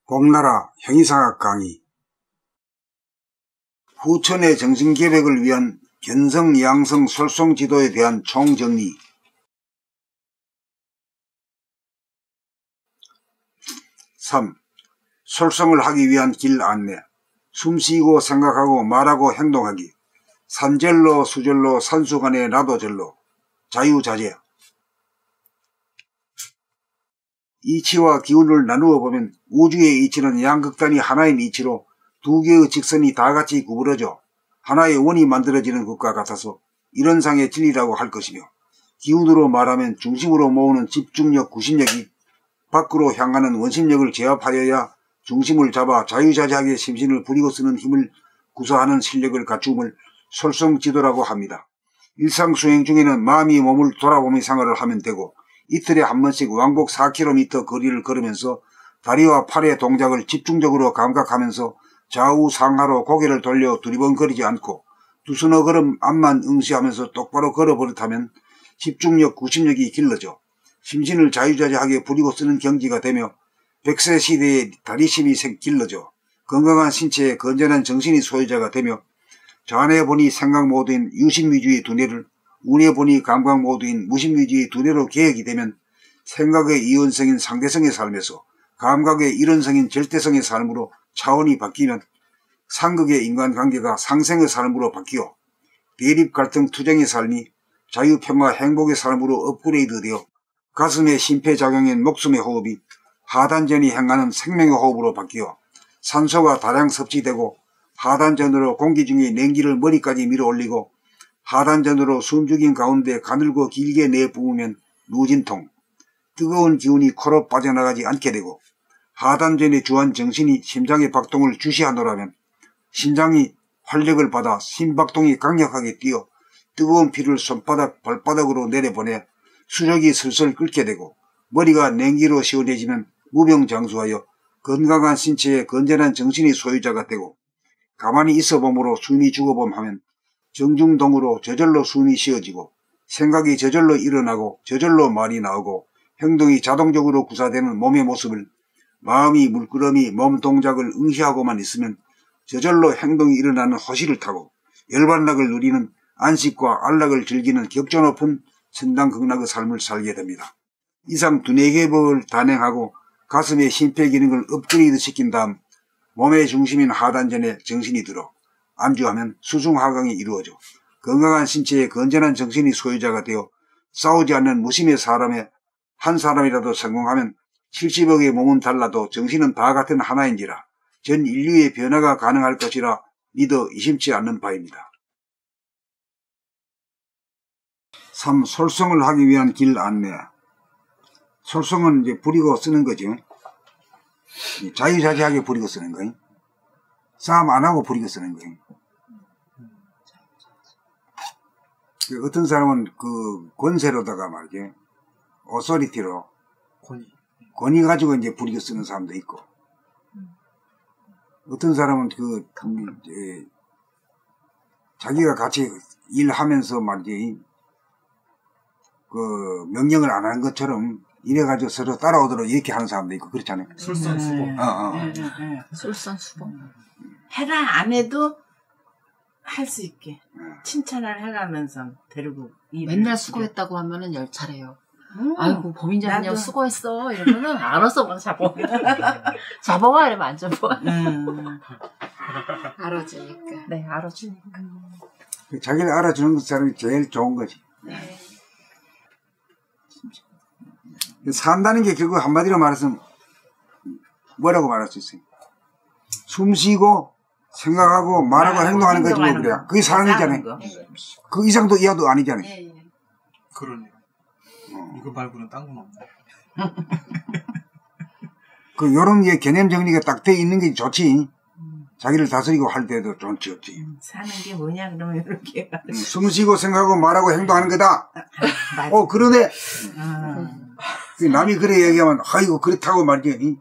봄나라 형이상학 강의. 후천의 정신개벽을 위한 견성, 양성, 솔송 지도에 대한 총정리. 3. 솔송을 하기 위한 길 안내. 숨쉬고 생각하고 말하고 행동하기. 산절로 수절로 산수간에 나도절로. 자유자재. 이치와 기운을 나누어 보면 우주의 이치는 양극단이 하나인 이치로 두 개의 직선이 다같이 구부러져 하나의 원이 만들어지는 것과 같아서 이런 상의 진리라고 할 것이며, 기운으로 말하면 중심으로 모으는 집중력, 구심력이 밖으로 향하는 원심력을 제압하여야 중심을 잡아 자유자재하게 심신을 부리고 쓰는 힘을 구사하는 실력을 갖춤을 솔송지도라고 합니다. 일상 수행 중에는 마음이 몸을 돌아보며 생활을 하면 되고, 이틀에 한 번씩 왕복 4km 거리를 걸으면서 다리와 팔의 동작을 집중적으로 감각하면서 좌우 상하로 고개를 돌려 두리번거리지 않고 두서너 걸음 앞만 응시하면서 똑바로 걸어버릇하면 집중력, 구심력이 길러져 심신을 자유자재하게 부리고 쓰는 경지가 되며, 100세 시대의 다리심이 길러져 건강한 신체에 건전한 정신이 소유자가 되며, 좌뇌 보니 생각 모드인 유심위주의 두뇌를 우뇌 보니 감각 모드인 무심위주의 두뇌로 개혁이 되면 생각의 이원성인 상대성의 삶에서 감각의 일원성인 절대성의 삶으로 차원이 바뀌면 상극의 인간관계가 상생의 삶으로 바뀌어 대립 갈등 투쟁의 삶이 자유평화 행복의 삶으로 업그레이드되어 가슴의 심폐작용인 목숨의 호흡이 하단전이 행하는 생명의 호흡으로 바뀌어 산소가 다량 섭취되고 하단전으로 공기 중에 냉기를 머리까지 밀어올리고 하단전으로 숨죽인 가운데 가늘고 길게 내뿜으면 누진통, 뜨거운 기운이 코로 빠져나가지 않게 되고, 하단전에 주한 정신이 심장의 박동을 주시하노라면 심장이 활력을 받아 심박동이 강력하게 뛰어 뜨거운 피를 손바닥 발바닥으로 내려보내 수력이 슬슬 끓게 되고, 머리가 냉기로 시원해지면 무병장수하여 건강한 신체에 건전한 정신의 소유자가 되고, 가만히 있어봄으로 숨이 죽어봄 하면 정중동으로 저절로 숨이 쉬어지고 생각이 저절로 일어나고 저절로 말이 나오고 행동이 자동적으로 구사되는 몸의 모습을 마음이 물끄러미 몸 동작을 응시하고만 있으면 저절로 행동이 일어나는 호시를 타고 열반락을 누리는 안식과 안락을 즐기는 격조 높은 천당극락의 삶을 살게 됩니다. 이상 두뇌개법을 단행하고 가슴의 심폐기능을 업그레이드 시킨 다음 몸의 중심인 하단전에 정신이 들어 안주하면 수중하강이 이루어져 건강한 신체에 건전한 정신이 소유자가 되어 싸우지 않는 무심의 사람의 한 사람이라도 성공하면 70억의 몸은 달라도 정신은 다 같은 하나인지라 전 인류의 변화가 가능할 것이라 믿어 의심치 않는 바입니다. 3. 솔송을 하기 위한 길 안내. 솔송은 이제 부리고 쓰는 거죠. 자유자재하게 부리고 쓰는 거예요. 싸움 안 하고 부리고 쓰는 거예요. 어떤 사람은 그 권세로다가 말이죠. 오소리티로 권위 가지고 이제 부리고 쓰는 사람도 있고, 어떤 사람은 자기가 같이 일하면서 말이지, 그 명령을 안 하는 것처럼 이래가지고 서로 따라오도록 이렇게 하는 사람도 있고, 그렇잖아요. 솔선수범. 솔선수범. 해라 안 해도 할 수 있게 칭찬을 해가면서 데리고 맨날 수고했다고 하면은 열차래요. 아이고 범인장님 수고했어 이러면은 알아서 막 잡아. 잡아와 이러면 안 잡아와. 알아주니까. 네, 알아주니까. 자기를 알아주는 사람이 제일 좋은 거지. 네. 산다는 게 결국 한마디로 말해서 뭐라고 말할 수 있어요? 숨 쉬고 생각하고 말하고 행동하는 거지 뭐 그래야. 그게 사람이잖아요. 그 이상도 이하도 아니잖아요. 그러네요. 이거 말고는 딴 건 없네. 그 요런 게 개념 정리가 딱 돼 있는 게 좋지. 자기를 다스리고 할 때도 좋지. 사는 게 뭐냐 그러면 이렇게 숨 쉬고 생각하고 말하고 행동하는 거다. 그러네. 남이 그래 얘기하면 아이고 그렇다고 말이지.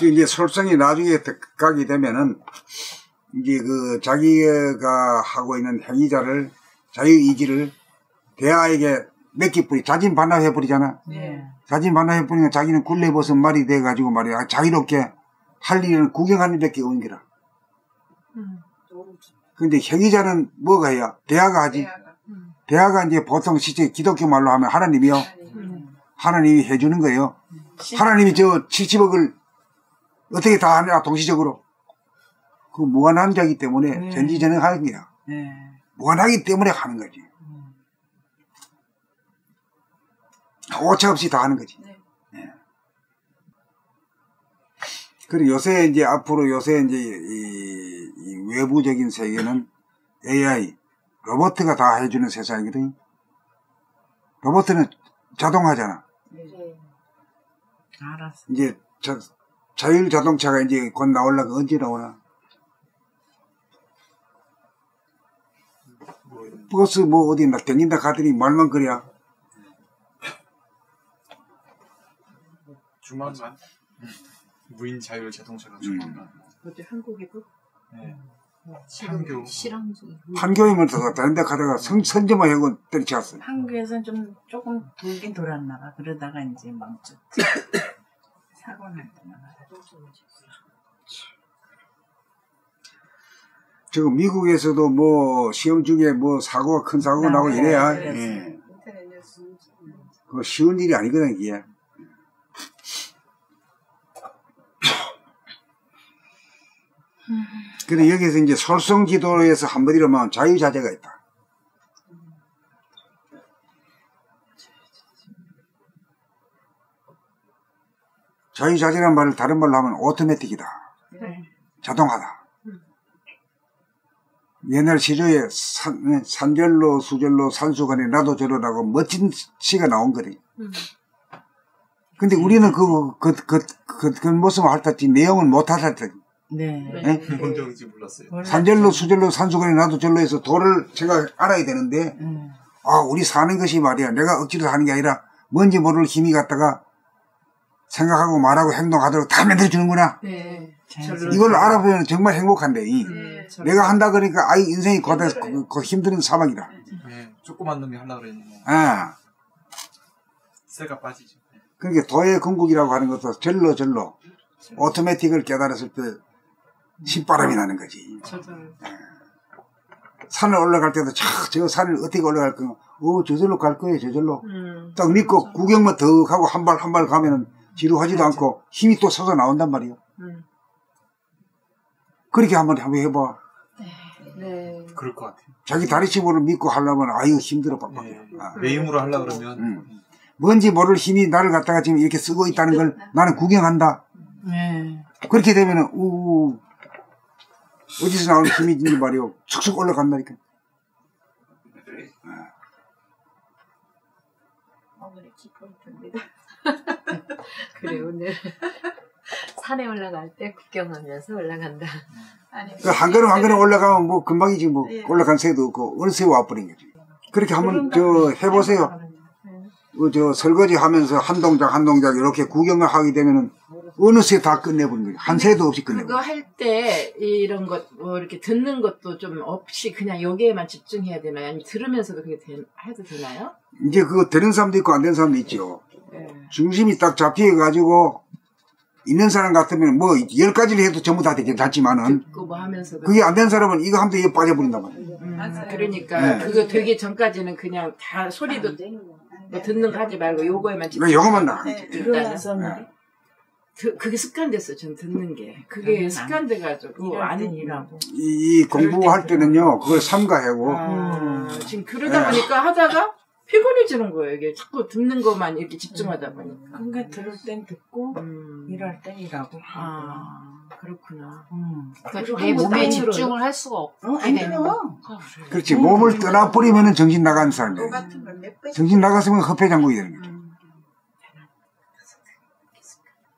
이제 솔성이 나중에 가게 되면은 이제 그 자기가 하고 있는 행위자를 자유의지를 대하에게 몇 개 뿌리 자진 반납해버리잖아. 네. 자진 반납해버리니까 자기는 굴레버섯 말이 돼가지고 말이야 자유롭게 할 일은 구경하는 데밖에 없는 거라. 근데 혁의자는 뭐가 해야? 대화가 하지. 대화가 이제 보통 실제 기독교 말로 하면 하나님이요. 하나님이 해주는 거예요. 하나님이 저 70억을 어떻게 다 하느냐 동시적으로. 그 무한한 자이기 때문에 전지전능하는 거야. 무한하기 때문에 하는 거지. 오차 없이 다 하는 거지. 그리고 요새 이제 앞으로 요새 이제 이 외부적인 세계는 AI, 로봇가 다 해주는 세상이거든. 로봇은 자동화잖아. 알았어. 이제 자율 자동차가 이제 곧 나오려고 언제 나오나? 버스 뭐 어디 막 댕긴다 가더니 말만 그래야. 조만간 무인 자율 자동차가 조만간. 어디 한국에도? 네. 판교. 실험 중에. 판교이면 다른 데 가다가 선점만 하고 때려치웠어. 한국에서는 좀 조금 돌긴 돌았나 봐. 그러다가 이제 멈췄지. 사고 날 때만. 지금 미국에서도 뭐 시험 중에 뭐 사고가 큰 사고가 나고 이래야 예. 그 쉬운 일이 아니거든 이게. 근데 여기서 이제 솔선지도에서 한번 이러면 자유자재가 있다. 자유자재란 말을 다른 말로 하면 오토매틱이다. 자동화다. 옛날 시조에 산절로 수절로 산수간에 나도 저러라고 멋진 시가 나온 거래. 근데 우리는 그 모습을 핥았지 내용은 못 핥았지. 네. 본 적인지 몰랐어요. 산절로 수절로 산수간에 나도 절로 해서 도를 제가 알아야 되는데 우리 사는 것이 말이야 내가 억지로 하는 게 아니라 뭔지 모를 힘이 갖다가 생각하고 말하고 행동하도록 다 만들어주는구나. 네. 이걸 알아보면 정말 행복한데 내가 한다 그러니까 아이 인생이 고달서 힘든 사막이다. 네. 조그만 놈이 하려고 그랬는데 아. 쇠가 빠지죠. 그러니까 도의 궁극이라고 하는 것도 절로 오토매틱을 깨달았을 때 신바람이 나는 거지. 산을 올라갈 때도 저 산을 어떻게 올라갈 거야? 저절로 갈 거예요, 저절로. 딱 믿고 구경만 더 하고 한 발 가면은 지루하지도 않고 힘이 또 솟아 나온단 말이에요. 그렇게 한번 해봐. 네. 그럴 것 같아요. 자기 다리치고를 믿고 하려면 아유 힘들어 빡빡해. 네. 내 힘으로 하려고 그러면 뭔지 모를 힘이 나를 갖다가 지금 이렇게 쓰고 있다는 걸 나는 구경한다. 네. 그렇게 되면은 어디서 나오는 힘인지 말이요 쑥쑥 올라간다니까. 오늘의 키포인트입니다. 그래 오늘 산에 올라갈 때 구경하면서 올라간다. 한 걸음 한 걸음 올라가면 뭐 금방이지 뭐 올라간 새도 없고 어느새 와버린 거지. 그렇게 한번 해보세요. 저 설거지 하면서 한 동작 이렇게 구경을 하게 되면은 어느새 다 끝내버린 거지. 한 새도 없이 끝내버린 그거 할 때 이런 것 뭐 이렇게 듣는 것도 좀 없이 그냥 여기에만 집중해야 되나요? 아니면 들으면서도 그게 해도 되나요? 이제 그거 되는 사람도 있고 안 되는 사람도 있죠. 네. 중심이 딱 잡혀가지고 있는 사람 같으면 뭐 10가지를 해도 전부 다 괜찮지만은 듣고 뭐 하면서도 그게 안 된 사람은 이거 하면 이게 빠져버린단 말이에요. 그러니까 네. 그거 되기 전까지는 그냥 다 소리도 뭐 듣는 거 하지 말고 요거에만 그러니까 요거만 나가는 거지. 들으면서는 그게 습관됐어. 전 듣는 게 그게 습관돼가지고 일할 땐 안 일하고. 이 공부할 때는요 그걸 삼가하고 지금 그러다 보니까 하다가 피곤해지는 거예요. 이게 자꾸 듣는 것만 이렇게 집중하다 보니까. 그러니까 들을 땐 듣고 일할 땐 일하고. 그렇구나. 그러니까 내 몸에 집중을 할 수가 없게 되는 거. 그렇지. 몸을 떠나버리면은 정신 나가는 사람이에요. 정신 나갔으면 허폐장국이 되는 거죠.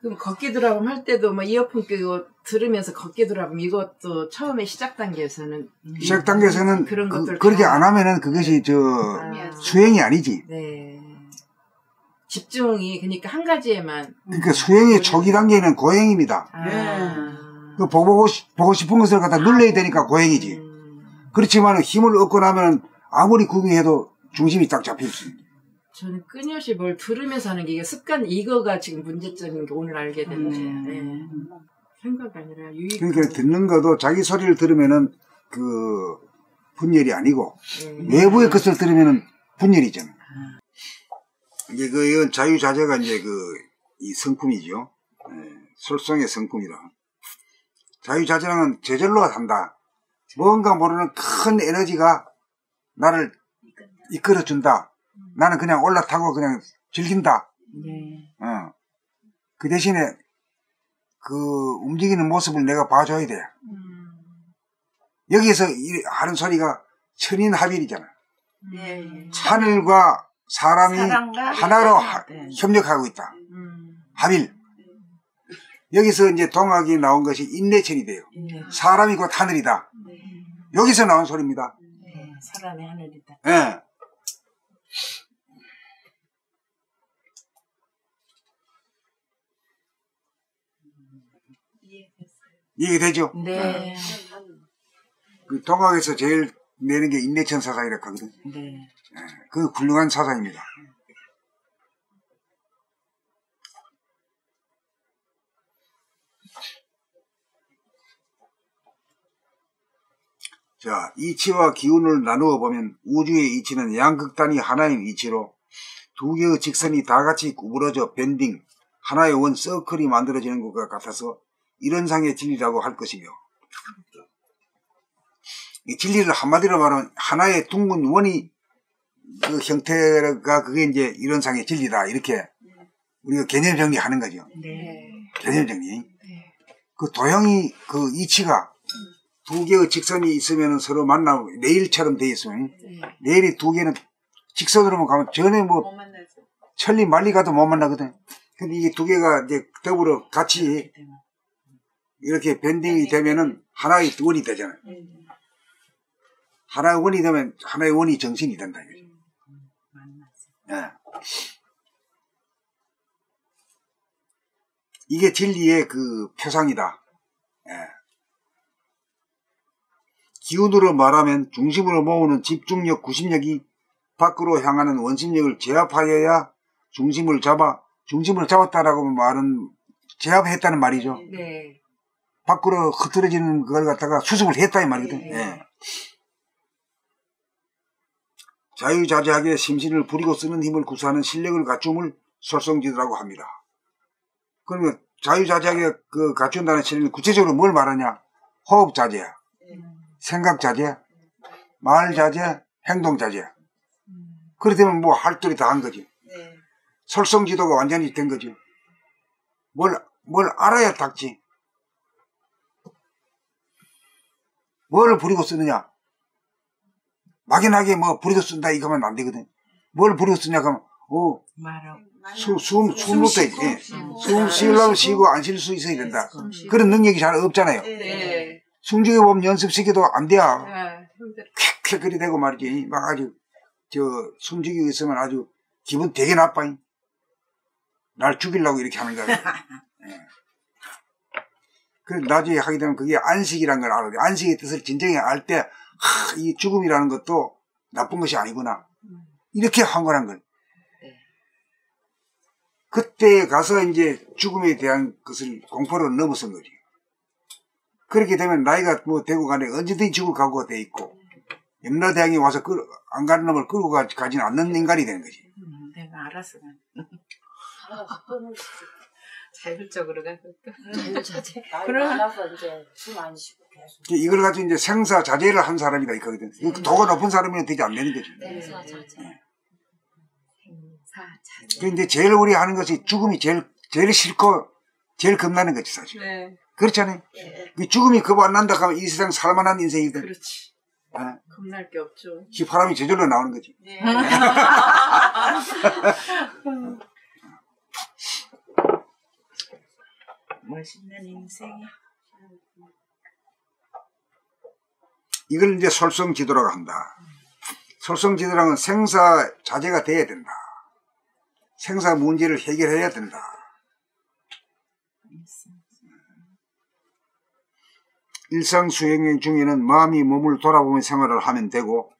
그럼 걷기 드라마 할 때도 뭐 이어폰 끼고 들으면서 걷기 드라마 이것도 처음에 시작 단계에서는 시작 단계에서는 그런 것들 그렇게 다- 안 하면은 그것이 수행이 아니지. 네. 집중이 그러니까 한 가지에만 그러니까 수행의 초기 단계는 고행입니다. 그 보고 싶은 것을 갖다 눌러야 되니까 고행이지. 그렇지만 힘을 얻고 나면 아무리 구경해도 중심이 딱 잡힐 수 있는. 저는 끊임없이 뭘 들으면서 하는 게 이게 습관, 이거가 지금 문제점인 게 오늘 알게 된 거죠. 네. 생각이 아니라 유익. 그러니까 듣는 것도 자기 소리를 들으면은 그 분열이 아니고 외부의 것을 들으면은 분열이잖아. 이제 이건 자유자재가 이제 이 성품이죠. 솔성의 성품이라. 자유자재랑은 저절로 한다. 뭔가 모르는 큰 에너지가 나를 이끌어준다. 나는 그냥 올라타고 그냥 즐긴다. 그 대신에 그 움직이는 모습을 내가 봐줘야 돼. 여기에서 하는 소리가 천인합일이잖아. 하늘과 사람이 하나로 협력하고 있다. 합일. 여기서 이제 동학이 나온 것이 인내천이 돼요. 사람이 곧 하늘이다. 여기서 나온 소리입니다. 사람이 하늘이다. 예. 이해되죠? 네. 그 동학에서 제일 내는 게 인내천 사상이라고 하거든. 네. 그 훌륭한 사상입니다. 자, 이치와 기운을 나누어 보면 우주의 이치는 양극단이 하나인 이치로 두 개의 직선이 다 같이 구부러져 밴딩, 하나의 원 서클이 만들어지는 것과 같아서 이런 상의 진리라고 할 것이며, 이 진리를 한마디로 말하면 하나의 둥근 원이 그 형태가 그게 이제 이런 상의 진리다. 이렇게 우리가 개념 정리하는 거죠. 네. 개념 정리. 그 도형이 그 이치가 두 개의 직선이 있으면 서로 만나고 레일처럼 돼 있으면 레일이 두 개는 직선으로만 가면 전에 뭐 천리 말리 가도 못 만나거든. 근데 이게 두 개가 이제 더불어 같이 이렇게 밴딩이 되면은 하나의 원이 되잖아요. 하나의 원이 되면 하나의 원이 정신이 된다. 예. 이게 진리의 그 표상이다. 예. 기운으로 말하면 중심으로 모으는 집중력, 구심력이 밖으로 향하는 원심력을 제압하여야 중심을 잡았다라고 말은 제압했다는 말이죠. 네. 밖으로 흐트러지는 걸 갖다가 수습을 했다 이 말이거든. 네. 예. 자유자재하게 심신을 부리고 쓰는 힘을 구사하는 실력을 갖춤을 솔성지도라고 합니다. 그러면 자유자재하게 그 갖춘다는 실력은 구체적으로 뭘 말하냐? 호흡자재야. 생각자재, 말자재, 행동자재. 그렇다면 뭐 할 도리 다 한 거지. 솔성지도가 완전히 된 거지. 뭘 알아야 닦지. 뭐를 부리고 쓰느냐? 막연하게 뭐 부리고 쓴다 이거 하면 안 되거든. 뭘 부리고 쓰냐 그러면 숨을 때 숨 쉬려면 쉬고 안 쉴 수 있어야 된다. 그런 능력이 잘 없잖아요. 숨죽여 보면 연습시켜도 안 돼요. 쾌쾌 그리 되고 말이지. 막 아주 숨죽이고 있으면 아주 기분 되게 나빠. 날 죽이려고 이렇게 하는 거야. 그래서 나중에 하게 되면 그게 안식이라는 걸 알아야 돼. 안식의 뜻을 진정히 알 때, 이 죽음이라는 것도 나쁜 것이 아니구나. 이렇게 한 거란 걸. 그때 가서 이제 죽음에 대한 것을 공포를 넘어선 거지. 그렇게 되면 나이가 뭐 되고 가네 언제든지 죽을 각오가 돼 있고, 염라대왕이 와서 안 가는 놈을 끌고 가지는 않는 인간이 되는 거지. 내가 알았어. 자율적으로 가서 자율자재. 그러면서 이제 숨 안 쉬고 계속. 이걸 가지고 이제 생사자재를 한 사람이다 있거든. 도가 높은 사람이면 되지 않는 거지. 생사자재. 그 이제 제일 우리 하는 것이 죽음이 제일 싫고 제일 겁나는 거지 사실. 그렇잖아요. 죽음이 겁 안 난다 하면 이 세상 살만한 인생이거든. 그렇지. 어? 겁날 게 없죠. 휘파람이 저절로 나오는 거지. 멋있는 인생이. 이걸 이제 솔성지도라고 한다. 솔성지도라는 생사자재가 돼야 된다. 생사 문제를 해결해야 된다. 일상 수행행 중에는 마음이 몸을 돌아보며 생활을 하면 되고,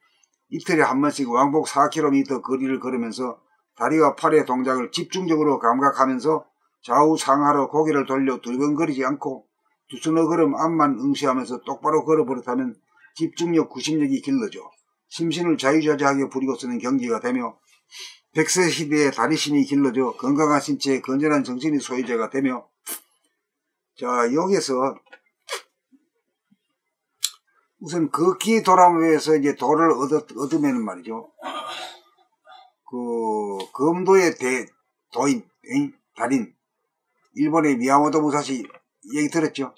이틀에 한 번씩 왕복 4km 거리를 걸으면서 다리와 팔의 동작을 집중적으로 감각하면서 좌우상하로 고개를 돌려 두리번거리지 않고 두 손의 걸음 앞만 응시하면서 똑바로 걸어버릇하면 집중력, 구심력이 길러져 심신을 자유자재하게 부리고 쓰는 경기가 되며 백세 시대의 다리심이 길러져 건강한 신체에 건전한 정신이 소유자가 되며 자 여기서 우선 걷기 도람에서 이제 도를 얻으면 말이죠. 그 검도의 도인 달인 일본의 미야모토 무사시 얘기 들었죠.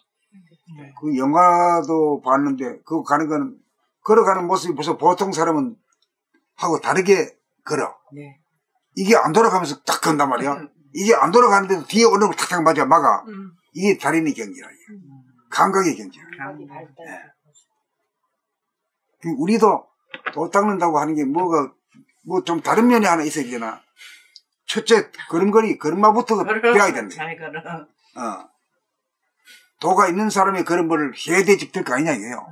네. 그 영화도 봤는데 그거 가는 거는 걸어가는 모습이 벌써 보통 사람은 하고 다르게 걸어. 네. 이게 안 돌아가면서 딱 건단 말이야. 이게 안 돌아가는데도 뒤에 오는 걸 탁탁 막아. 이게 달인의 경지라. 감각의 경지야. 우리도 도 닦는다고 하는 게 뭐가 뭐 좀 다른 면이 하나 있어야 되나. 첫째 걸음마부터 배워야 된다. 잘 걸어. 도가 있는 사람의 걸음을 해야 되지 될 거 아니냐 이게요.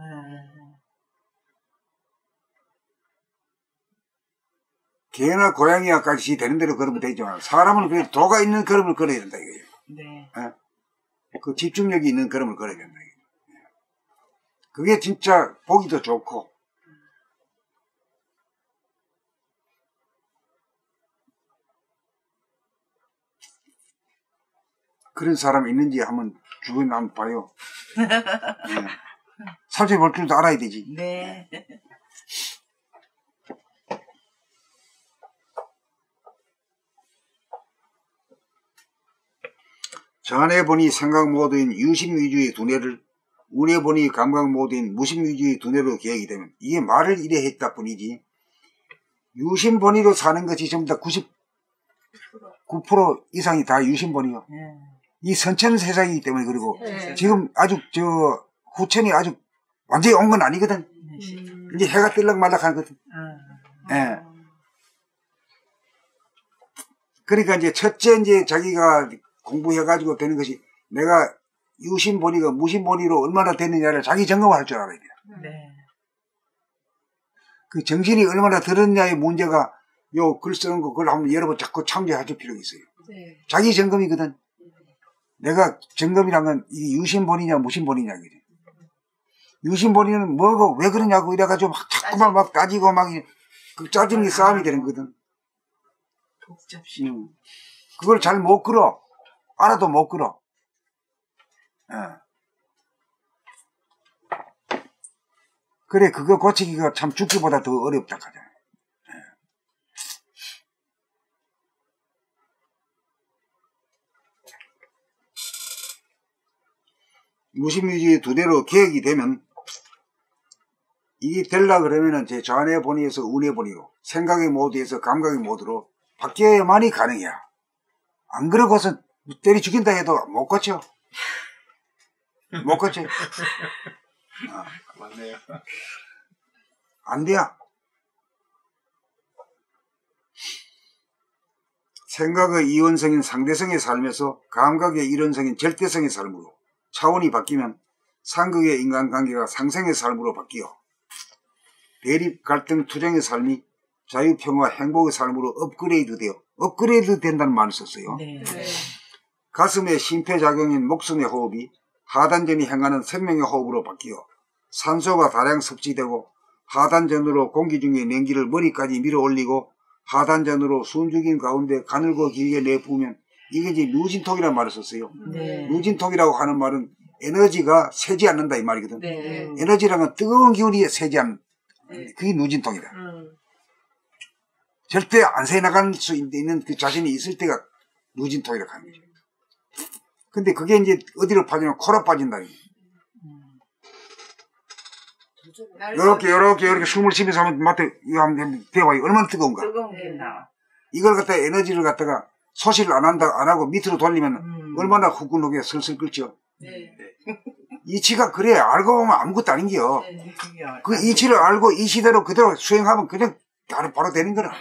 개나 고양이야까지 되는 대로 걸으면 되지만 사람은 그래 도가 있는 걸음을 걸어야 된다 이거예요. 네. 그 집중력이 있는 걸음을 걸어야 된다 이거예요. 그게 진짜 보기도 좋고 그런 사람 있는지 한번 주변에 한번 봐요. 네. 살펴볼 줄도 알아야 되지. 네. 전에 보니 생각 모드인 유심 위주의 두뇌를 운에 보니 감각 모드인 무심 위주의 두뇌로 기억이 되면 이게 말을 이래 했다 뿐이지 유심 본위로 사는 것이 전부 다 99% 이상이 다 유심 본위요. 이 선천 세상이기 때문에 그리고 지금 아주 후천이 아주 완전히 온 건 아니거든. 이제 해가 뜰락 말락 하거든. 예. 그러니까 이제 첫째 이제 자기가 공부해가지고 되는 것이 내가 유심 본위가 무심 본위로 얼마나 됐느냐를 자기 점검을 할 줄 알아야 돼요. 네. 그 정신이 얼마나 들었냐의 문제가 요 글 쓰는 거 그걸 한번 여러 번 자꾸 참조할 필요가 있어요. 네. 자기 점검이거든. 내가 점검이란 건 이게 유심 본위냐 무심 본위냐 그래. 유심 본위는 뭐고 왜 그러냐고 이래가지고 막 자꾸만 막 따지고 막 그 짜증이 싸움이 되는 거거든. 복잡시. 그걸 잘 못 끌어. 알아도 못 끌어. 그래 그거 고치기가 참 죽기보다 더 어렵다 하잖아요. 무심유지의 두대로 기억이 되면 이게 되려 그러면은 제 전의 본위에서 운의 본위로 생각의 모드에서 감각의 모드로 바뀌어야만이 가능해요. 안 그러고서 때리 죽인다 해도 못 고쳐. 못 고쳐. 맞네요. 안 돼요. 생각의 이원성인 상대성의 삶에서 감각의 일원성인 절대성의 삶으로 차원이 바뀌면 상극의 인간관계가 상생의 삶으로 바뀌어 대립, 갈등, 투쟁의 삶이 자유평화, 행복의 삶으로 업그레이드 된다는 말을 썼어요. 네. 가슴의 심폐작용인 목숨의 호흡이 하단전이 행하는 생명의 호흡으로 바뀌어 산소가 다량 섭취되고 하단전으로 공기 중의 냉기를 머리까지 밀어 올리고 하단전으로 숨죽인 가운데 가늘고 길게 내뿜으면 이게 이제 누진통이라는 말을 썼어요. 네. 누진통이라고 하는 말은 에너지가 새지 않는다 이 말이거든. 네. 에너지라는 건 뜨거운 기운이 새지 않는 그게 누진통이다. 절대 안 새 나갈 수 있는 그 자신이 있을 때가 누진통이라고 하는 거죠. 근데 그게 이제 어디로 빠지면 코로 빠진다. 요렇게 숨을 쉬면서 하면 맡아 이거 한번 대봐요. 얼마나 뜨거운가. 뜨거운 게 나와. 이걸 갖다가 에너지를 갖다가 소실을 안 하고 밑으로 돌리면 얼마나 후끈하게 슬슬 끓죠. 네. 이치가 그래 알고 보면 아무것도 아닌겨. 네. 그 이치를 알고 이 시대로 그대로 수행하면 그냥 바로 되는 거라.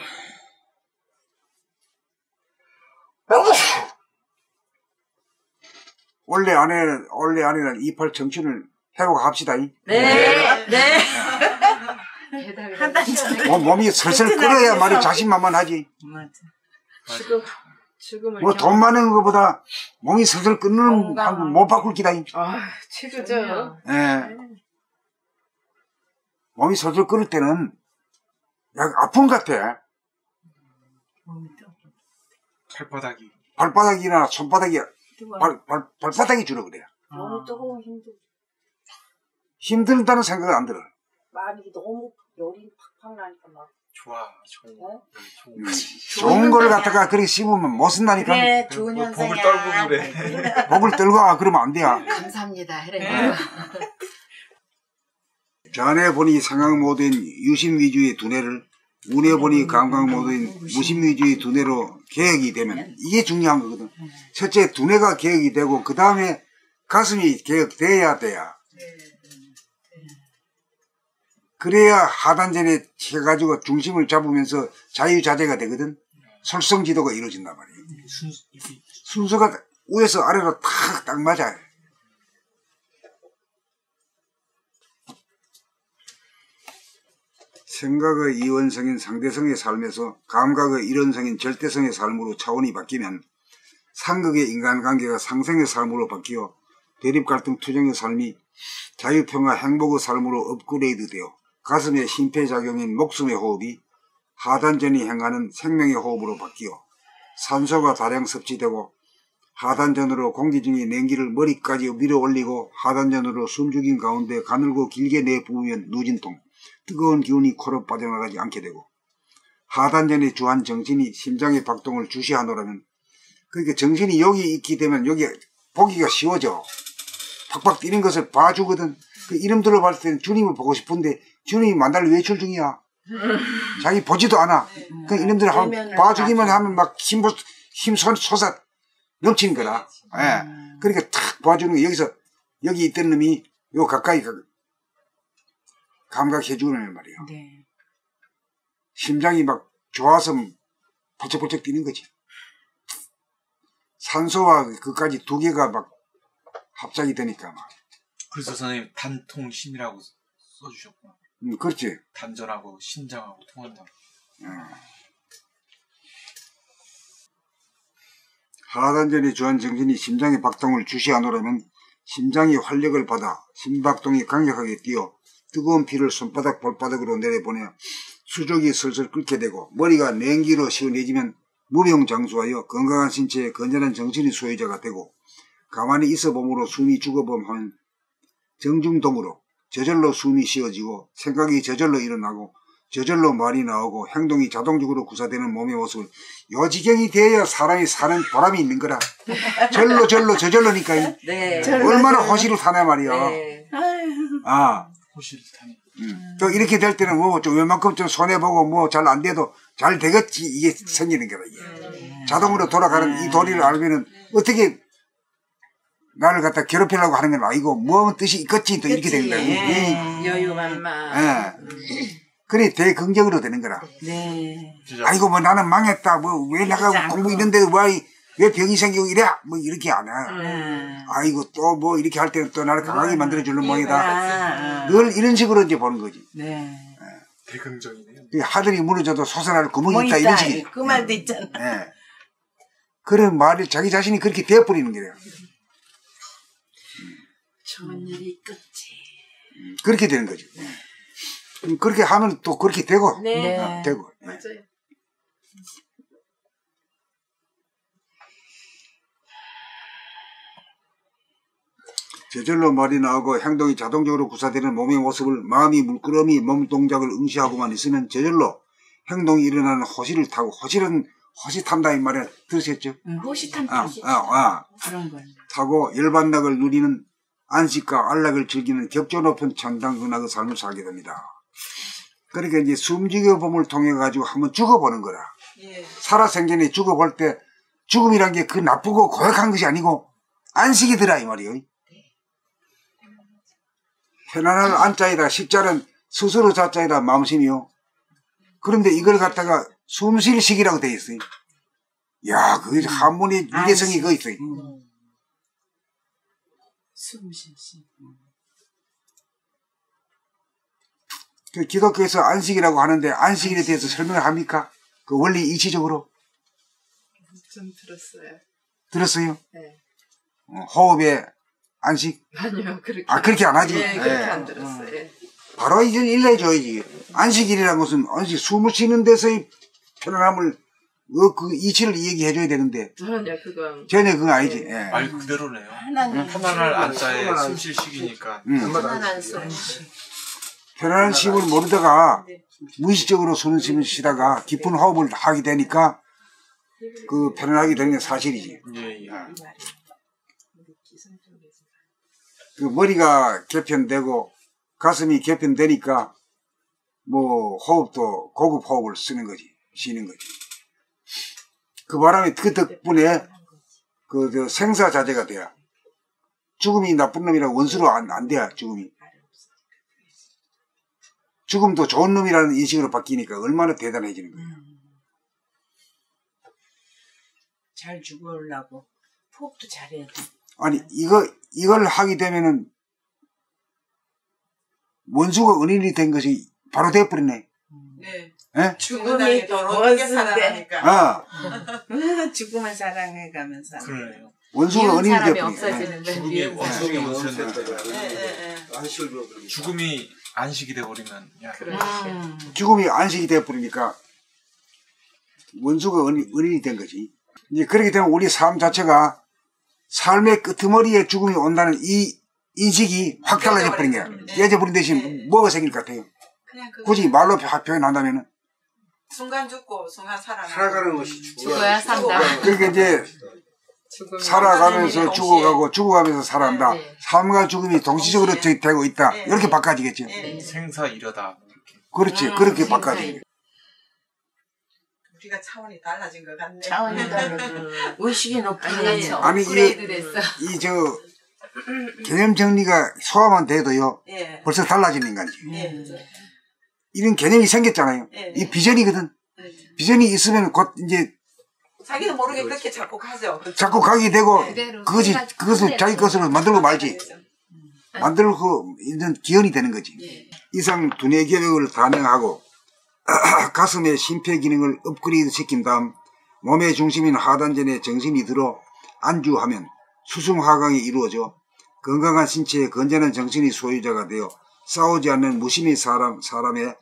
원래 안에는 이팔 정신을 회복합시다. 네. 네. 몸이 슬슬 끓어야 말이 자신만만하지. 맞아. 지금을 뭐 돈 많은 것보다 몸이 슬슬 끊는 방법 못 바꿀 기다. 최고죠. 예. 몸이 슬슬 끊을 때는 약 아픈 것 같아. 발바닥이. 발바닥이나 손바닥이 발바닥이 주로 그래요. 너무 뜨거워 힘들어. 힘들다는 생각은 안 들어. 말이 너무 열이 팍팍 나니까 막. 좋아. 좋은 걸 갖다가 그렇게 씹으면 못 쓴다니까. 그래 좋은 현상이야. 복을 떨고 그래. 복을 떨고 와 그러면 안 돼요. 감사합니다. 해라. 전에 보니 생각 모드인 유심 위주의 두뇌를 운에 보니 감각 모드인 무심 위주의 두뇌로 개혁이 되면 이게 중요한 거거든. 첫째 두뇌가 개혁이 되고 그 다음에 가슴이 개혁돼야 돼야. 그래야 하단전에 해가지고 중심을 잡으면서 자유자재가 되거든. 솔성지도가 이루어진단 말이에요. 순서가 위에서 아래로 딱 맞아요. 생각의 이원성인 상대성의 삶에서 감각의 일원성인 절대성의 삶으로 차원이 바뀌면 상극의 인간관계가 상생의 삶으로 바뀌어 대립갈등 투쟁의 삶이 자유평화 행복의 삶으로 업그레이드되어 가슴의 심폐작용인 목숨의 호흡이 하단전이 행하는 생명의 호흡으로 바뀌어 산소가 다량 섭취되고 하단전으로 공기 중의 냉기를 머리까지 밀어 올리고 하단전으로 숨죽인 가운데 가늘고 길게 내부으면 누진통, 뜨거운 기운이 코로 빠져나가지 않게 되고 하단전에 주한 정신이 심장의 박동을 주시하노라면 그러니까 정신이 여기 있게 되면 여기 보기가 쉬워져. 팍팍 뛰는 것을 봐주거든. 그 이름 들어봤을 때는 주님을 보고 싶은데 주님이 만날 외출 중이야. 자기 보지도 않아. 그 이름들 봐주기만 하면 막 힘 솟아 넘치는 거라. 예. 그러니까 탁 봐주는 거 여기서 여기 있던 놈이 요 가까이 감각해 주는 말이에요. 네. 심장이 막 좋아서 벌쩍벌쩍 뛰는 거지. 산소와 그까지 두 개가 막 합작이 되니까 막. 그래서 선생님 단통심이라고 써주셨구나. 그렇지. 단전하고 심장하고 통한다. 하단전에 주한 정신이 심장의 박동을 주시하노라면 심장이 활력을 받아 심박동이 강력하게 뛰어 뜨거운 피를 손바닥 볼바닥으로 내려보내 수족이 슬슬 끓게 되고 머리가 냉기로 시원해지면 무병장수하여 건강한 신체에 건전한 정신의 소유자가 되고 가만히 있어봄으로 숨이 죽어봄 하면 정중동으로 저절로 숨이 쉬어지고 생각이 저절로 일어나고 저절로 말이 나오고 행동이 자동적으로 구사되는 몸의 모습을 요 지경이 돼야 사람이 사는 보람이 있는 거라. 저절로니까. 네. 얼마나 호시를 타냐 말이야. 네. 아. 호시를 타네. 또 이렇게 될 때는 뭐 좀 웬만큼 좀 손해보고 뭐 잘 안 돼도 잘 되겠지 이게 생기는 거라. 이게. 자동으로 돌아가는 이 도리를 알면은 어떻게 나를 갖다 괴롭히려고 하는 건 아니고 뭐 뜻이 있겠지 또 이렇게 되는 거야. 여유만만. 그래 대긍정으로 되는 거라. 네. 아이고 뭐 나는 망했다. 뭐 왜 내가 공부 있는데 왜 병이 생기고 이래? 뭐 이렇게 안 해. 아이고 또 뭐 이렇게 할 때는 또 나를 강하게 만들어주는 모양이다. 늘 이런 식으로 이제 보는 거지. 네. 대긍정이네요. 하늘이 무너져도 솟아날 구멍이 있다 이런 식이. 그 말도 있잖아. 네. 그런 말을 자기 자신이 그렇게 되어버리는 거예요. 좋은 일이 있겠지. 그렇게 되는 거죠. 그렇게 하면 또 그렇게 되고. 네. 되고. 맞아요. 저절로 말이 나오고 행동이 자동적으로 구사되는 몸의 모습을 마음이 물끄러미 몸 동작을 응시하고만 있으면 저절로 행동이 일어나는 호시를 타고 호시는 호시 탄다 이 말에 들으셨죠? 호시 탄다. 그런 거. 타고 열반락을 누리는 안식과 안락을 즐기는 격조 높은 천당근학의 삶을 살게 됩니다. 그러니까 이제 숨죽여봄을 통해 가지고 한번 죽어보는 거라. 예. 살아생전에 죽어볼 때 죽음이란 게 그 나쁘고 고약한 것이 아니고 안식이 들어 이 말이에요. 편안할 안자이다 십자는 스스로 자자이다 마음심이요. 그런데 이걸 갖다가 숨쉴 시기라고 되어 있어요. 야, 그 한문의 위대성이 그거 있어요. 숨쉴 시. 그 기독교에서 안식이라고 하는데 안식에 대해서 설명을 합니까? 그 원리 이치적으로? 좀 들었어요. 들었어요? 네. 호흡에 안식? 아니요, 그렇게. 그렇게 안 하지? 예, 그렇게 예. 안 들었어요. 예. 바로 이제 일내줘야지. 안식이라는 것은 안식, 숨을 쉬는 데서의 편안함을, 그 이치를 얘기해줘야 되는데, 전혀 그건. 전혀 그거 아니지. 예. 말 그대로네요. 하나님 편안할 안자에 숨 쉴 시기니까. 편안한 숨. 편안한 쉼을 모르다가 무의식적으로 숨을 쉬다가 깊은 호흡을 하게 되니까 그 편안하게 되는 게 사실이지. 예, 예. 그 머리가 개편되고 가슴이 개편되니까 뭐 호흡도 고급 호흡을 쓰는 거지. 쉬는 거지. 그 바람에 그 덕분에 그 생사자제가 돼야. 죽음이 나쁜 놈이라고 원수로 안 돼야 죽음이. 죽음도 좋은 놈이라는 인식으로 바뀌니까 얼마나 대단해지는 거야. 잘 죽으려고 호흡도 잘해야 돼. 아니 이걸 하게 되면은 원수가 은인이 된 것이 바로 돼버리네. 네. 예? 죽음이 더 어떻게 살아가니까. 죽음을 사랑해가면서. 그러네요. 원수가 미운 은인이 사람이 돼버리네. 없어지는데. 죽음이 원수의 원수였는데 예. 죽음이 안식이 돼버리면 야, 죽음이 안식이 돼버리니까 원수가 은인이 된 거지. 이제 그렇게 되면 우리 삶 자체가 삶의 끄트머리에 죽음이 온다는 이 인식이 확 달라져 버린 거야. 깨져버린 대신 뭐가 생길 것 같아요? 그냥 그거 굳이 말로 표현한다면은 순간 죽고 순간 살아가는 것이 죽어야 산다. 그러니까 이제 살아가면서 죽어가고 죽어가면서 살아간다. 네. 삶과 죽음이 동시적으로 되고 있다. 네. 이렇게 바꿔지겠죠. 생사 이러다. 그렇지. 그렇게 바꿔지겠죠. 우리가 차원이 달라진 것 같네. 차원이 다르고 의식이 높은 그렇죠. 아니, 업그레이드 됐어. 개념 정리가 소화만 돼도요. 예. 벌써 달라지는 인간이지. 예. 이런 개념이 생겼잖아요. 예. 이 비전이거든. 비전이 있으면 곧 이제 자기도 모르게 그렇게 자꾸 가죠. 자꾸 가게 되고 그대로 그것을 자기 것으로 만들고 말지. 만들고 있는 기원이 되는 거지. 이상 두뇌 개혁을 단행하고 가슴의 심폐 기능을 업그레이드 시킨 다음 몸의 중심인 하단전에 정신이 들어 안주하면 수승화강이 이루어져 건강한 신체에 건전한 정신이 소유자가 되어 싸우지 않는 무심의 사람의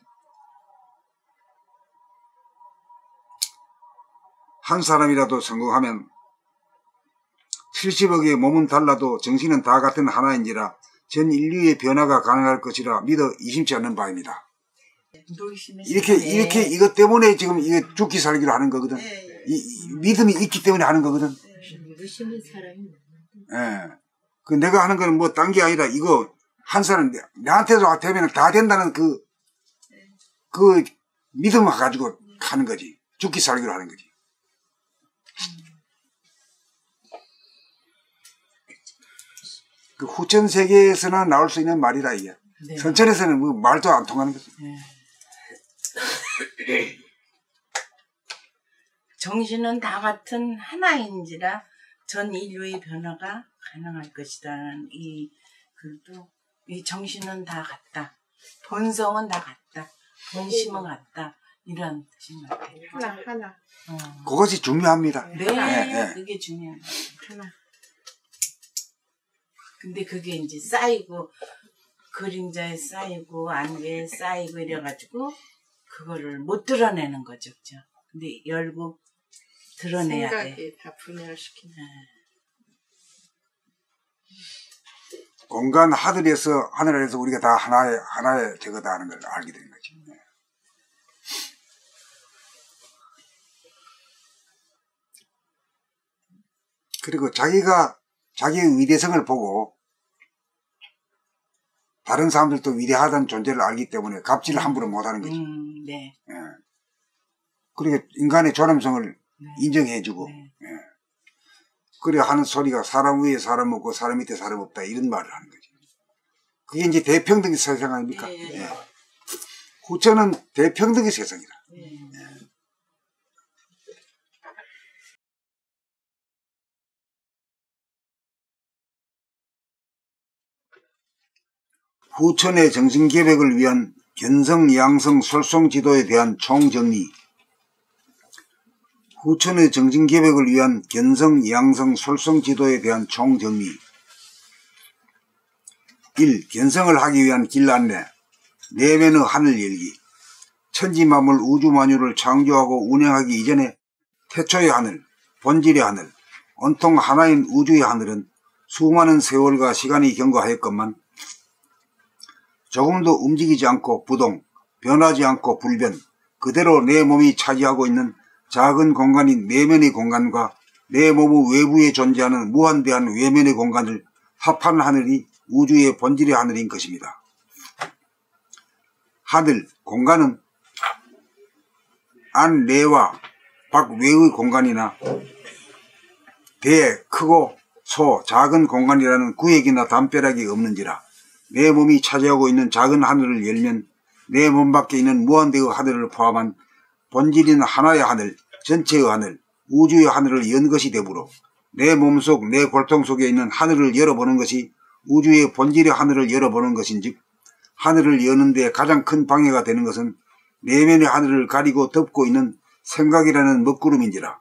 한 사람이라도 성공하면 70억의 몸은 달라도 정신은 다 같은 하나인지라 전 인류의 변화가 가능할 것이라 믿어 의심치 않는 바입니다. 이렇게 이것 때문에 지금 이게 죽기 살기로 하는 거거든. 이 믿음이 있기 때문에 하는 거거든. 무심한 사람이. 예. 그 내가 하는 거는 뭐 딴 게 아니라 이거 한 사람 내한테도 되면 다 된다는 그 믿음을 가지고 하는 거지. 죽기 살기로 하는 거지. 그 후천 세계에서나 나올 수 있는 말이다 이게. 네. 선천에서는 뭐 말도 안 통하는 거지. 정신은 다 같은 하나인지라 전 인류의 변화가 가능할 것이다는 이 글도 이 정신은 다 같다. 본성은 다 같다. 본심은 같다. 이런 뜻인 것 같아요. 하나. 그것이 중요합니다. 네, 예. 그게 중요해요. 하나. 근데 그게 이제 쌓이고 그림자에 쌓이고 안개에 쌓이고 이래가지고 그거를 못 드러내는 거죠, 그죠? 근데 열고 드러내야 돼. 생각이 다 분열시키는. 공간 하늘에서 하늘에서 우리가 다 하나의 저거다 하는 걸 알게 된 거죠. 그리고 자기가 자기의 위대성을 보고 다른 사람들도 위대하다는 존재를 알기 때문에 갑질을 함부로 못하는 거지. 네. 예. 그리고 인간의 존엄성을 인정해주고, 네. 예. 그래 하는 소리가 사람 위에 사람 없고 사람 밑에 사람 없다 이런 말을 하는 거지. 그게 이제 대평등의 세상 아닙니까? 예. 후천은 대평등의 세상이다. 후천의 정신개혁을 위한 견성, 양성, 솔송 지도에 대한 총정리. 후천의 정신개벽을 위한 견성, 양성, 솔성 지도에 대한 총정리. 1. 견성을 하기 위한 길 안내. 내면의 하늘 열기. 천지만물 우주만유를 창조하고 운행하기 이전에 태초의 하늘, 본질의 하늘, 온통 하나인 우주의 하늘은 수많은 세월과 시간이 경과하였건만 조금도 움직이지 않고 부동, 변하지 않고 불변, 그대로 내 몸이 차지하고 있는 작은 공간인 내면의 공간과 내 몸의 외부에 존재하는 무한대한 외면의 공간을 합한 하늘이 우주의 본질의 하늘인 것입니다. 하늘, 공간은 안 내와 밖 외의 공간이나 대, 크고 소, 작은 공간이라는 구획이나 담벼락이 없는지라 내 몸이 차지하고 있는 작은 하늘을 열면 내 몸 밖에 있는 무한대의 하늘을 포함한 본질인 하나의 하늘, 전체의 하늘, 우주의 하늘을 연 것이 되므로 내 몸속, 내 골통 속에 있는 하늘을 열어보는 것이 우주의 본질의 하늘을 열어보는 것인즉 하늘을 여는 데 가장 큰 방해가 되는 것은 내면의 하늘을 가리고 덮고 있는 생각이라는 먹구름인지라.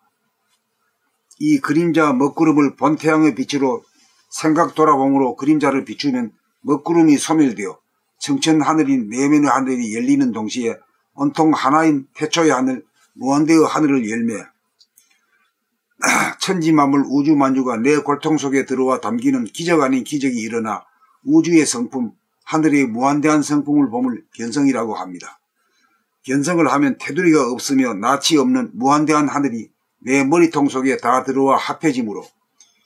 이 그림자 먹구름을 본태양의 빛으로 생각 돌아봄으로 그림자를 비추면 먹구름이 소멸되어 청천 하늘인 내면의 하늘이 열리는 동시에 온통 하나인 태초의 하늘, 무한대의 하늘을 열매 천지만물 우주만유가 내 골통 속에 들어와 담기는 기적 아닌 기적이 일어나 우주의 성품, 하늘의 무한대한 성품을 봄을 견성이라고 합니다. 견성을 하면 테두리가 없으며 낯이 없는 무한대한 하늘이 내 머리통 속에 다 들어와 합해지므로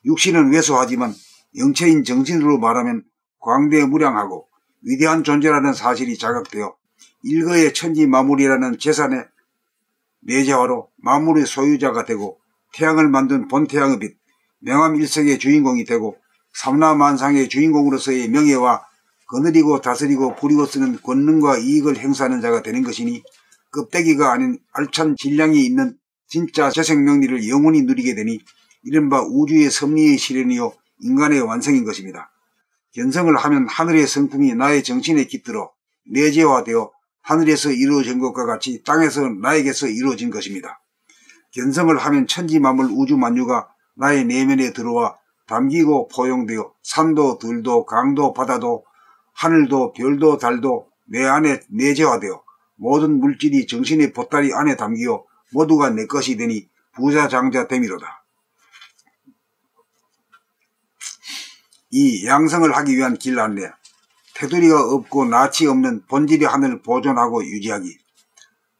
육신은 왜소하지만 영체인 정신으로 말하면 광대무량하고 위대한 존재라는 사실이 자각되어 일거의 천지만물이라는 재산의 내재화로 만물의 소유자가 되고 태양을 만든 본태양의 빛, 명암일색의 주인공이 되고 삼라만상의 주인공으로서의 명예와 거느리고 다스리고 부리고 쓰는 권능과 이익을 행사하는 자가 되는 것이니 껍데기가 아닌 알찬 질량이 있는 진짜 재생명리를 영원히 누리게 되니 이른바 우주의 섭리의 실현이요 인간의 완성인 것입니다. 견성을 하면 하늘의 성품이 나의 정신에 깃들어 내재화되어 하늘에서 이루어진 것과 같이 땅에서 나에게서 이루어진 것입니다. 견성을 하면 천지만물 우주만유가 나의 내면에 들어와 담기고 포용되어 산도 들도 강도 바다도 하늘도 별도 달도 내 안에 내재화되어 모든 물질이 정신의 보따리 안에 담기어 모두가 내 것이 되니 부자장자 됨이로다. 이 양성을 하기 위한 길 안내. 테두리가 없고 낯이 없는 본질의 하늘을 보존하고 유지하기.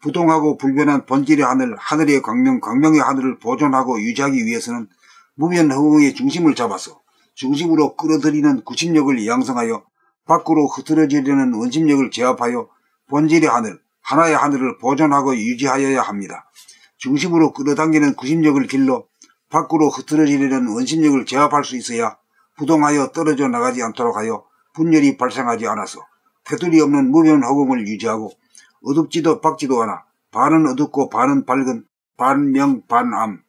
부동하고 불변한 본질의 하늘, 하늘의 광명, 광명의 하늘을 보존하고 유지하기 위해서는 무변허공의 중심을 잡아서 중심으로 끌어들이는 구심력을 양성하여 밖으로 흐트러지려는 원심력을 제압하여 본질의 하늘, 하나의 하늘을 보존하고 유지하여야 합니다. 중심으로 끌어당기는 구심력을 길러 밖으로 흐트러지려는 원심력을 제압할 수 있어야 부동하여 떨어져 나가지 않도록 하여 분열이 발생하지 않아서 테두리 없는 무변허공을 유지하고 어둡지도 밝지도 않아 반은 어둡고 반은 밝은 반명 반암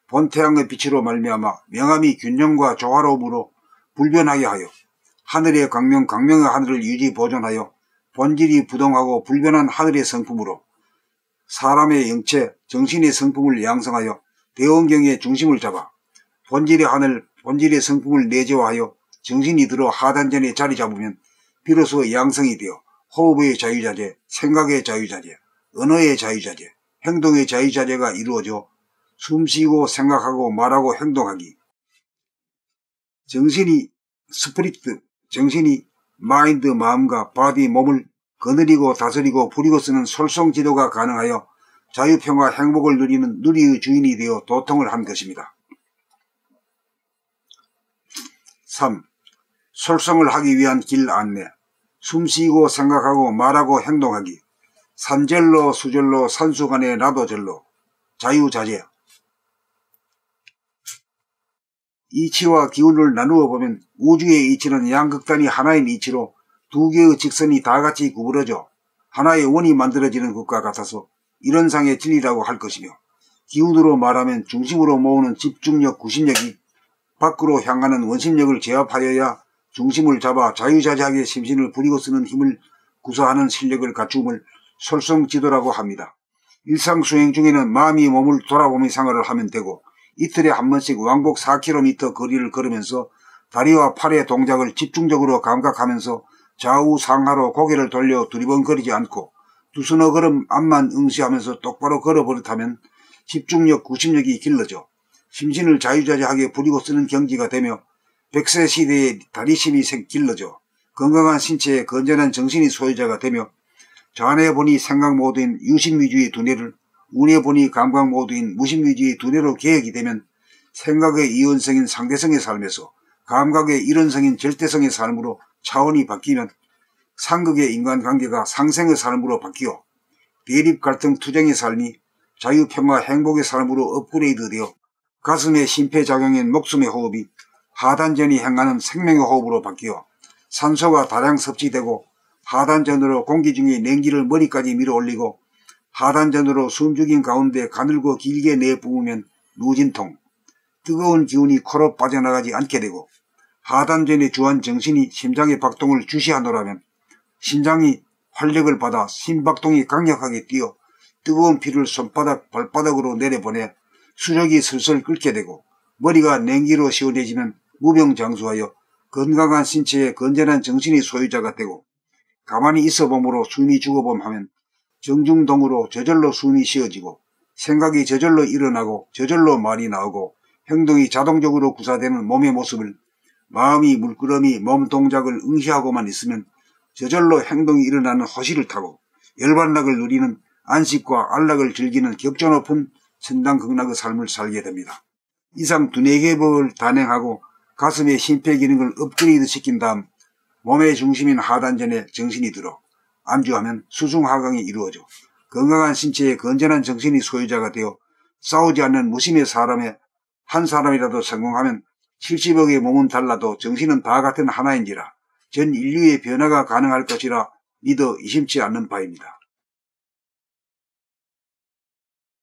본태양의 빛으로 말미암아 명암이 균형과 조화로움으로 불변하게 하여 하늘의 광명 광명의 하늘을 유지 보존하여 본질이 부동하고 불변한 하늘의 성품으로 사람의 영체 정신의 성품을 양성하여 대원경의 중심을 잡아 본질의 하늘 본질의 성품을 내재화하여 정신이 들어 하단전에 자리 잡으면 비로소 양성이 되어 호흡의 자유자재, 생각의 자유자재, 언어의 자유자재, 행동의 자유자재가 이루어져 숨쉬고 생각하고 말하고 행동하기. 정신이 스피리트, 정신이 마인드, 마음과 바디, 몸을 거느리고 다스리고 부리고 쓰는 솔성지도가 가능하여 자유평화 행복을 누리는 누리의 주인이 되어 도통을 한 것입니다. 3. 솔성을 하기 위한 길 안내. 숨쉬고 생각하고 말하고 행동하기. 산절로 수절로 산수간에 나도절로 자유자재. 이치와 기운을 나누어 보면 우주의 이치는 양극단이 하나인 이치로 두 개의 직선이 다같이 구부러져 하나의 원이 만들어지는 것과 같아서 이런 상의 진리라고 할 것이며, 기운으로 말하면 중심으로 모으는 집중력 구심력이 밖으로 향하는 원심력을 제압하여야 중심을 잡아 자유자재하게 심신을 부리고 쓰는 힘을 구사하는 실력을 갖춤을 솔성지도라고 합니다. 일상 수행 중에는 마음이 몸을 돌아보며 생활을 하면 되고 이틀에 한 번씩 왕복 4km 거리를 걸으면서 다리와 팔의 동작을 집중적으로 감각하면서 좌우 상하로 고개를 돌려 두리번거리지 않고 두서너 걸음 앞만 응시하면서 똑바로 걸어버릇하면 집중력, 구심력이 길러져 심신을 자유자재하게 부리고 쓰는 경지가 되며 100세 시대의 다리심이 길러져 건강한 신체에 건전한 정신이 소유자가 되며 좌뇌 보니 생각 모드인 유심위주의 두뇌를 우뇌 보니 감각 모드인 무심위주의 두뇌로 개혁이 되면 생각의 이원성인 상대성의 삶에서 감각의 일원성인 절대성의 삶으로 차원이 바뀌면 상극의 인간관계가 상생의 삶으로 바뀌어 대립 갈등 투쟁의 삶이 자유평화 행복의 삶으로 업그레이드되어 가슴의 심폐작용인 목숨의 호흡이 하단전이 행하는 생명의 호흡으로 바뀌어 산소가 다량 섭취되고 하단전으로 공기 중에 냉기를 머리까지 밀어올리고 하단전으로 숨죽인 가운데 가늘고 길게 내뿜으면 누진통, 뜨거운 기운이 코로 빠져나가지 않게 되고 하단전에 주한 정신이 심장의 박동을 주시하노라면 심장이 활력을 받아 심박동이 강력하게 뛰어 뜨거운 피를 손바닥 발바닥으로 내려보내 수력이 슬슬 끓게 되고 머리가 냉기로 시원해지면 무병장수하여 건강한 신체에 건전한 정신이 소유자가 되고 가만히 있어봄으로 숨이 죽어봄 하면 정중동으로 저절로 숨이 쉬어지고 생각이 저절로 일어나고 저절로 말이 나오고 행동이 자동적으로 구사되는 몸의 모습을 마음이 물끄러미 몸 동작을 응시하고만 있으면 저절로 행동이 일어나는 허시를 타고 열반락을 누리는 안식과 안락을 즐기는 격조 높은 천당극락의 삶을 살게 됩니다. 이상 두뇌개법을 단행하고 가슴의 심폐기능을 업그레이드 시킨 다음 몸의 중심인 하단전에 정신이 들어 안주하면 수중하강이 이루어져 건강한 신체에 건전한 정신이 소유자가 되어 싸우지 않는 무심의 사람의 한 사람이라도 성공하면 70억의 몸은 달라도 정신은 다 같은 하나인지라 전 인류의 변화가 가능할 것이라 믿어 의심치 않는 바입니다.